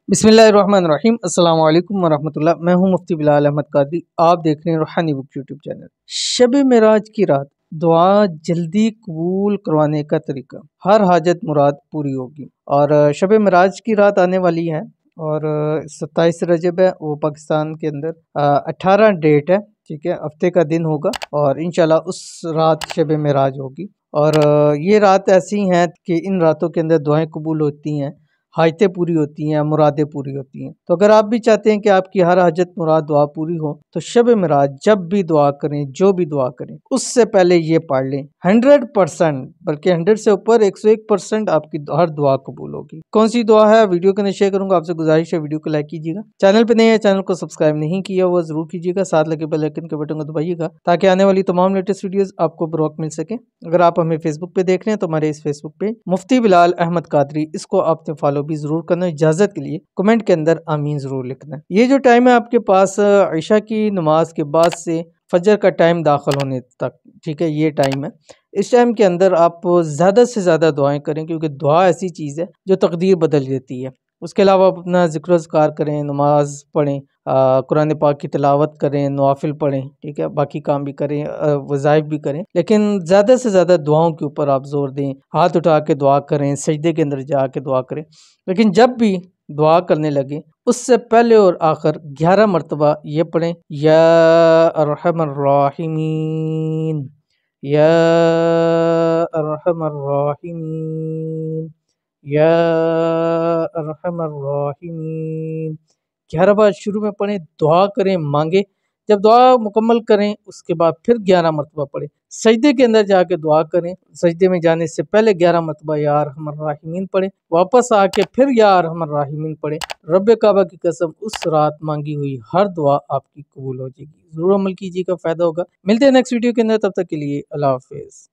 बिस्मिल्लाहिर्रहमानिर्रहीम अस्सलाम वालेकुम वरहमतुल्लाह। मैं हूं मुफ्ती बिलाल अहमद कादरी। आप देख रहे हैं रूहानी बुक यूट्यूब चैनल। शब मेराज की रात दुआ जल्दी कबूल करवाने का तरीका, हर हाजत मुराद पूरी होगी। और शब मेराज की रात आने वाली है और 27 रजब है, वो पाकिस्तान के अंदर 18 डेट है, ठीक है, हफ्ते का दिन होगा और इंशाल्लाह उस रात शब मेराज होगी। और ये रात ऐसी हैं कि इन रातों के अंदर दुआएं कबूल होती हैं, हाजतें पूरी होती हैं, मुरादें पूरी होती हैं। तो अगर आप भी चाहते हैं कि आपकी हर हाजत मुराद दुआ पूरी हो तो शब मेराज जब भी दुआ करें, जो भी दुआ करें, उससे पहले ये पढ़ लें। 100% बल्कि 100 से ऊपर 101% आपकी हर दुआ कबूल होगी। कौन सी दुआ है वीडियो के अंदर शेयर करूंगा। आपसे गुजारिश है वीडियो को लाइक कीजिएगा, चैनल पे नए हैं चैनल को सब्सक्राइब नहीं किया वो जरूर कीजिएगा, साथ लगे बेल आइकन के बटन को दबाइएगा ताकि आने वाली तमाम लेटेस्ट वीडियोस आपको बर वक्त मिल सके। अगर आप हमें फेसबुक पे देख रहे हैं तो हमारे इस फेसबुक पे मुफ्ती बिलाल अहमद कादरी, इसको आपने फॉलो भी जरूर करना। इजाजत के लिए कमेंट के अंदर आमीन जरूर लिखना। ये जो टाइम है आपके पास ईशा की नमाज के बाद से फजर का टाइम दाखिल होने तक, ठीक है, ये टाइम है। इस टाइम के अंदर आप ज़्यादा से ज़्यादा दुआएं करें क्योंकि दुआ ऐसी चीज़ है जो तकदीर बदल देती है। उसके अलावा आप अपना ज़िक्र अज़कार करें, नमाज पढ़ें, कुरान पाक की तिलावत करें, नवाफिल पढ़ें, ठीक है, बाकी काम भी करें, वज़ाइफ भी करें, लेकिन ज़्यादा से ज़्यादा दुआओं के ऊपर आप जोर दें। हाथ उठा के दुआ करें, सजदे के अंदर जा के दुआ करें, लेकिन जब भी दुआ करने लगे उससे पहले और आखिर 11 मरतबा ये पढ़ें, या अरहमर राहिमीन, या अरहमर राहिमीन, या अरहमर राहिमीन। 11 बार शुरू में पढ़ें, दुआ करें, मांगे। जब दुआ मुकम्मल करें उसके बाद फिर 11 मरतबा पढ़ें। सजदे के अंदर जाके दुआ करें, सजदे में जाने से पहले 11 मरतबा या अरहमर राहिमीन पढ़ें, वापस आके फिर या अरहमर राहिमीन पढ़ें। रब काबा की कसम उस रात मांगी हुई हर दुआ आपकी कबूल हो जाएगी। जरूर अमल कीजिएगा, फायदा होगा। मिलते हैं नेक्स्ट वीडियो के अंदर, तब तक के लिए अल्लाह हाफिज।